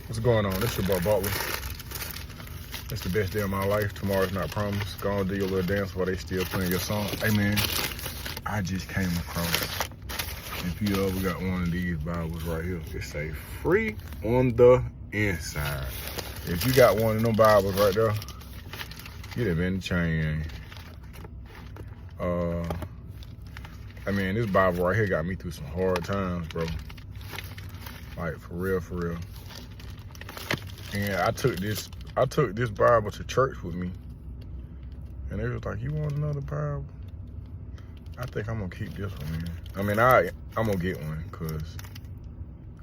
What's going on? This your boy Butler. It's the best day of my life. Tomorrow's not promised. Go on, do your little dance while they still playing your song. Hey man, I just came across, if you ever got one of these Bibles right here, it say free on the inside. If you got one of them Bibles right there, you'd have been chained. I mean, this Bible right here got me through some hard times, bro. Like, for real, for real. And I took this Bible to church with me. And they was like, you want another Bible? I think I'm gonna keep this one, man. I mean, I'm gonna get one, cause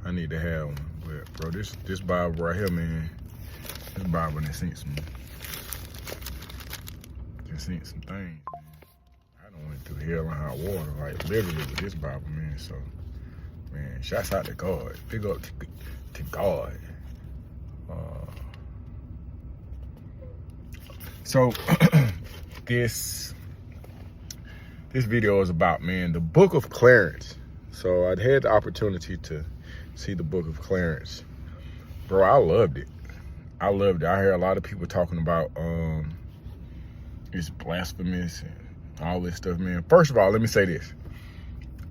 I need to have one. But bro, this Bible right here, man, this Bible done seen some things, man. I done went through hell and hot water, like literally with this Bible, man. So, man, shouts out to God. Big up to God. So this video is about, man, the Book of Clarence. So I'd had the opportunity to see the Book of Clarence. Bro, I loved it. I loved it. I hear a lot of people talking about it's blasphemous and all this stuff, man. First of all, let me say this.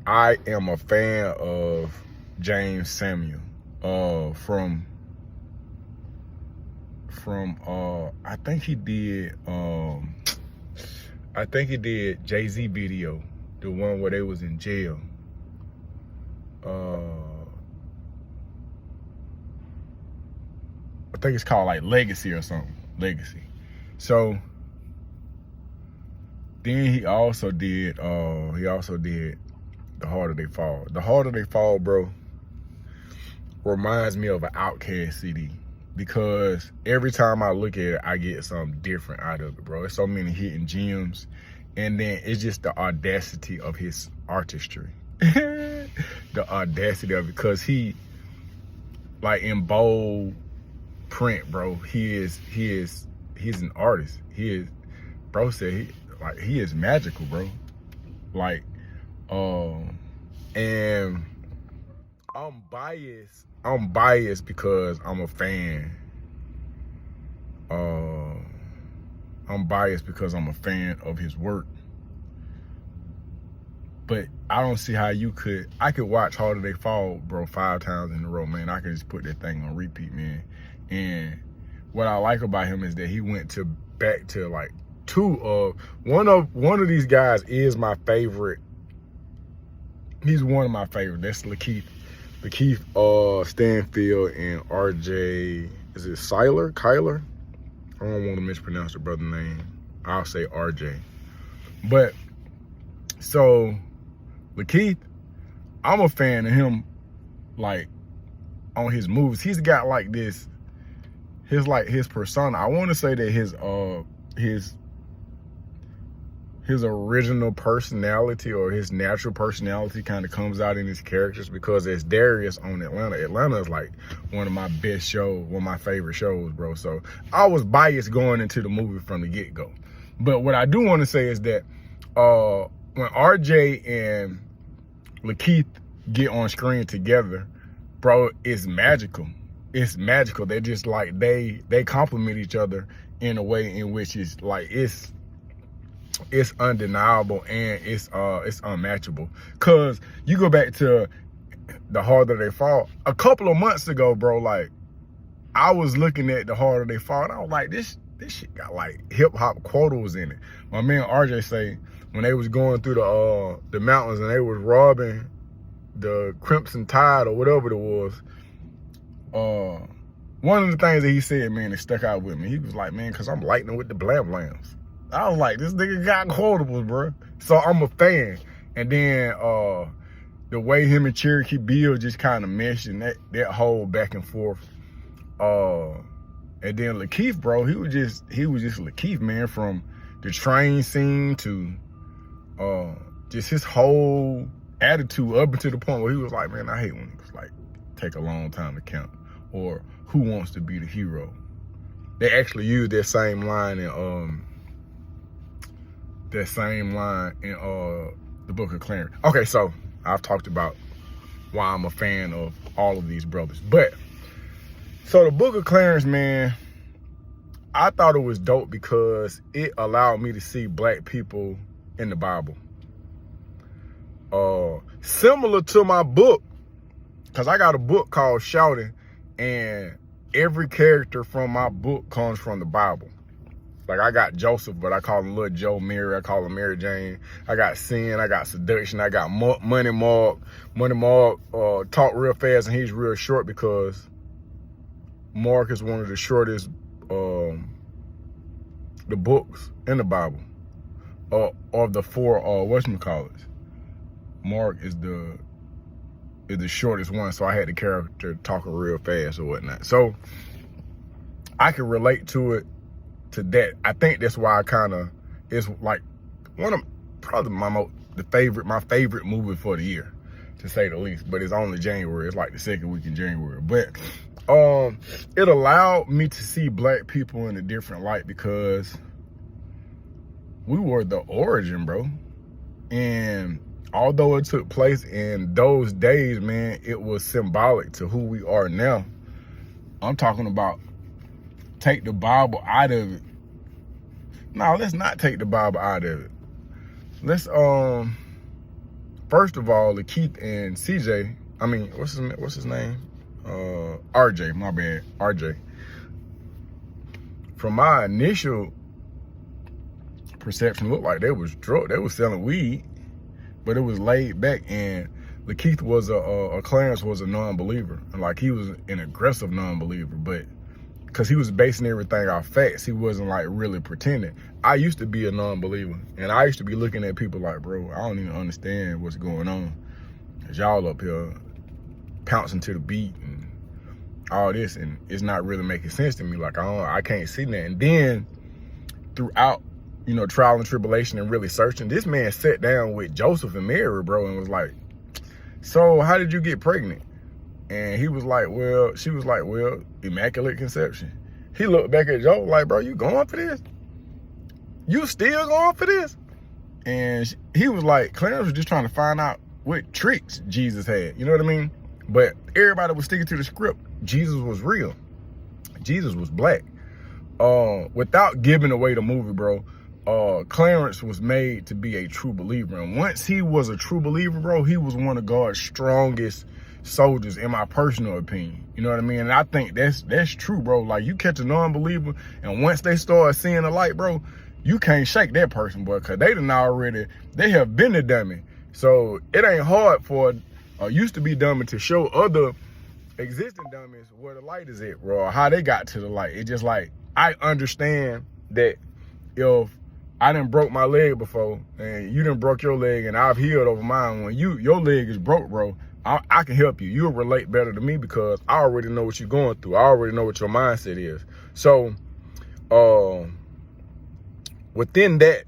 I am a fan of James Samuel from I think he did Jay-Z video, the one where they was in jail. I think it's called like Legacy or something. Legacy. So then he also did The Harder They Fall. The Harder They Fall, bro, reminds me of an Outkast CD. Because every time I look at it, I get something different out of it, bro. There's so many hidden gems. And then it's just the audacity of his artistry. The audacity of it. Because he, like, in bold print, bro, he's an artist. Bro said he is magical, bro. Like, and I'm biased because I'm a fan. I'm biased because I'm a fan of his work. But I don't see how I could watch Harder They Fall, bro, 5 times in a row, man. I could just put that thing on repeat, man. And what I like about him is that he went back to like one of these guys is my favorite. He's one of my favorites. That's Lakeith Stanfield and RJ, is it Kyler? I don't want to mispronounce the brother's name. I'll say RJ. But, so, Lakeith, I'm a fan of him, like, on his movies. He's got, like, his persona. I want to say that his original personality or his natural personality kind of comes out in his characters, because as Darius on Atlanta is like one of my best shows, one of my favorite shows, bro. So I was biased going into the movie from the get-go. But what I do want to say is that when RJ and Lakeith get on screen together, bro, it's magical. It's magical. They're just like, they complement each other in a way in which it's like, it's undeniable and it's unmatchable. Cause you go back to The Harder They Fall a couple of months ago, bro. Like, I was looking at The Harder They Fall and I was like, this shit got like hip hop quotas in it. My man RJ say when they was going through the mountains and they was robbing the Crimson Tide or whatever it was, one of the things that he said, man, that stuck out with me. He was like, man, cause I'm lightning with the blam lambs. I was like, this nigga got quotables, bro. So I'm a fan. And then the way him and Cherokee Bill just kind of meshed and that whole back and forth. And then Lakeith, bro, he was just Lakeith, man, from the train scene to just his whole attitude up until the point where he was like, man, I hate when it was like, take a long time to count, or who wants to be the hero. They actually used that same line in the Book of Clarence. Okay, so I've talked about why I'm a fan of all of these brothers. But So the Book of Clarence, man, I thought it was dope because it allowed me to see black people in the Bible. Similar to my book, because I got a book called Shouting, and every character from my book comes from the Bible. Like, I got Joseph, but I call him Little Joe. Mary, I call him Mary Jane. I got Sin, I got Seduction, I got Money Mark. Money Mark talk real fast, and he's real short because Mark is one of the shortest the books in the Bible. Of the four whatchamacallits. Mark is the shortest one, so I had the character talking real fast or whatnot. So I can relate to it, to that. I think that's why it's like one of probably my favorite movie for the year, to say the least. But it's only January. It's like the second week in January. But it allowed me to see black people in a different light because we were the origin, bro. And although it took place in those days, man, it was symbolic to who we are now. I'm talking about take the Bible out of it. No, let's not take the Bible out of it. Let's first of all, Keith and CJ, I mean, what's his name? RJ, my bad, RJ. From my initial perception, looked like they was selling weed, but it was laid back. And Lakeith was Clarence was a non-believer, and like he was an aggressive non-believer, but because he was basing everything off facts, he wasn't like really pretending. I used to be a non-believer, and I used to be looking at people like, bro, I don't even understand what's going on. Cause y'all up here pouncing to the beat and all this, and it's not really making sense to me. Like I can't see that. And then throughout, trial and tribulation and really searching, this man sat down with Joseph and Mary, bro, and was like, so how did you get pregnant? And he was like, she was like, immaculate conception. He looked back at Joe like, bro, you going for this? You still going for this? And he was like, Clarence was just trying to find out what tricks Jesus had. You know what I mean? But everybody was sticking to the script. Jesus was real. Jesus was black. Without giving away the movie, bro, Clarence was made to be a true believer. And once he was a true believer, bro, he was one of God's strongest soldiers, in my personal opinion. You know what I mean? And I think that's true, bro. Like, you catch a non-believer, and once they start seeing the light, bro, you can't shake that person, boy, because they have been a dummy. So it ain't hard for a used to be dummy to show other existing dummies where the light is at, bro, or how they got to the light. It's just like, I understand that if I done broke my leg before and you done broke your leg and I've healed over mine, when your leg is broke, bro, I can help you. You'll relate better to me because I already know what you're going through. I already know what your mindset is. So, within that,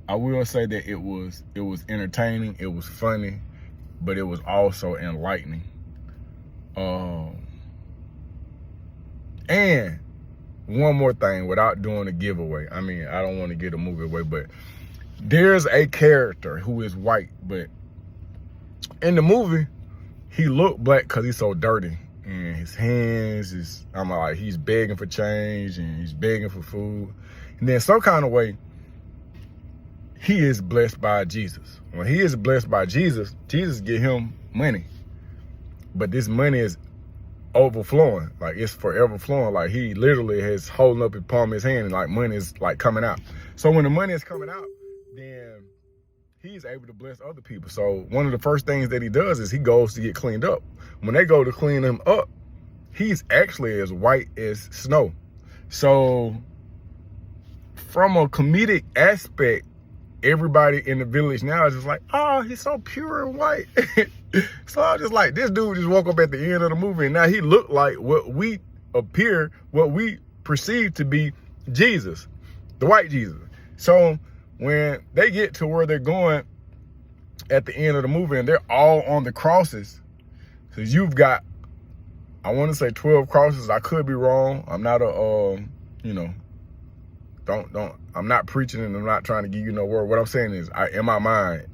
I will say that it was entertaining, it was funny, but it was also enlightening. And one more thing, without doing a giveaway. I mean, I don't want to give the movie away, but there's a character who is white, but in the movie, he looked black because he's so dirty. And his hands I'm like, he's begging for change and he's begging for food. And then some kind of way, he is blessed by Jesus. When he is blessed by Jesus, Jesus give him money. But this money is overflowing. Like, it's forever flowing. Like, he literally is holding up his palm of his hand and like money is like coming out. So when the money is coming out, then he's able to bless other people. So one of the first things that he does is he goes to get cleaned up. When they go to clean him up, he's actually as white as snow. So from a comedic aspect, everybody in the village now is just like, oh, he's so pure and white. So I was just like, this dude just woke up at the end of the movie and now he looked like what we perceive to be Jesus, the white Jesus. So when they get to where they're going at the end of the movie and they're all on the crosses, because you've got, I want to say 12 crosses. I could be wrong. I'm not a, I'm not preaching and I'm not trying to give you no word. What I'm saying is, in my mind,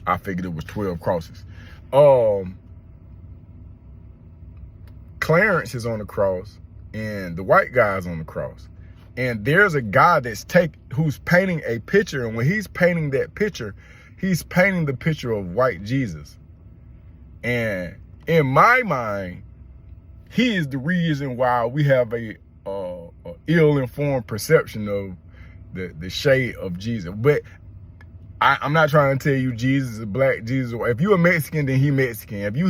I figured it was 12 crosses. Clarence is on the cross and the white guy's on the cross. And there's a guy who's painting a picture. And when he's painting that picture, he's painting the picture of white Jesus. And in my mind, he is the reason why we have a ill-informed perception of the shade of Jesus. But I'm not trying to tell you Jesus is black, Jesus is white. If you a Mexican, then he Mexican. If you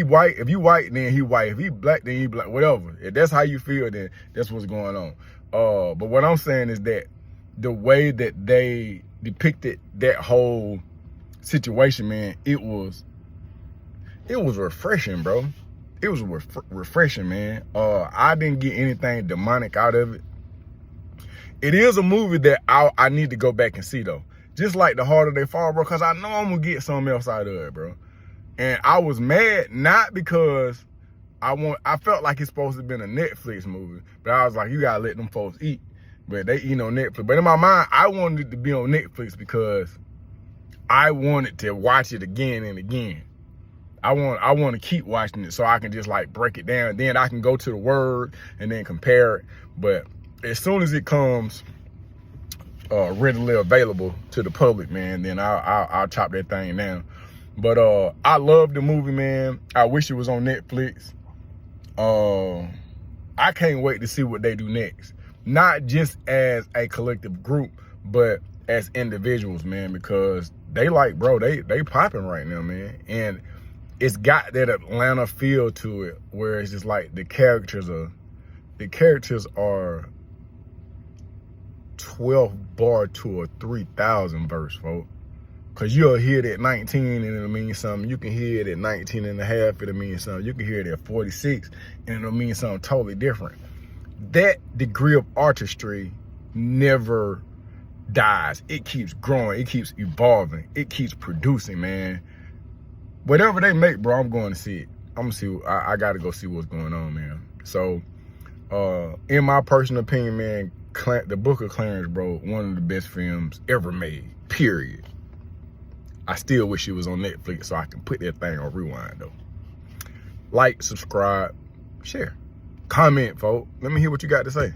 white, then he white. If he black, then he black. Whatever. If that's how you feel, then that's what's going on. But what I'm saying is that the way that they depicted that whole situation, man, it was refreshing, bro. It was refreshing, man. I didn't get anything demonic out of it. It is a movie that I need to go back and see, though. Just like The Harder They Fall, bro, because I know I'm going to get something else out of it, bro. And I was mad, not because I felt like it's supposed to have been a Netflix movie, but I was like, you got to let them folks eat. But they eat on Netflix. But in my mind, I wanted it to be on Netflix because I wanted to watch it again and again. I want to keep watching it so I can just like break it down. Then I can go to the word and then compare it. But as soon as it comes readily available to the public, man, then I'll chop that thing down. But I love the movie, man. I wish it was on Netflix. I can't wait to see what they do next. Not just as a collective group, but as individuals, man, because they popping right now, man. And it's got that Atlanta feel to it, where it's just like the characters are 12 bar to a 3,000 verse, folks. Cause you'll hear it at 19 and it'll mean something. You can hear it at 19 and a half, it'll mean something. You can hear it at 46 and it'll mean something totally different. That degree of artistry never dies. It keeps growing, it keeps evolving, it keeps producing, man. Whatever they make, bro, I'm going to see it. I'm gonna see. I gotta go see what's going on, man. So, in my personal opinion, man, the Book of Clarence, bro, one of the best films ever made. Period. I still wish it was on Netflix so I can put that thing on rewind, though. Like, subscribe, share, comment, folks. Let me hear what you got to say.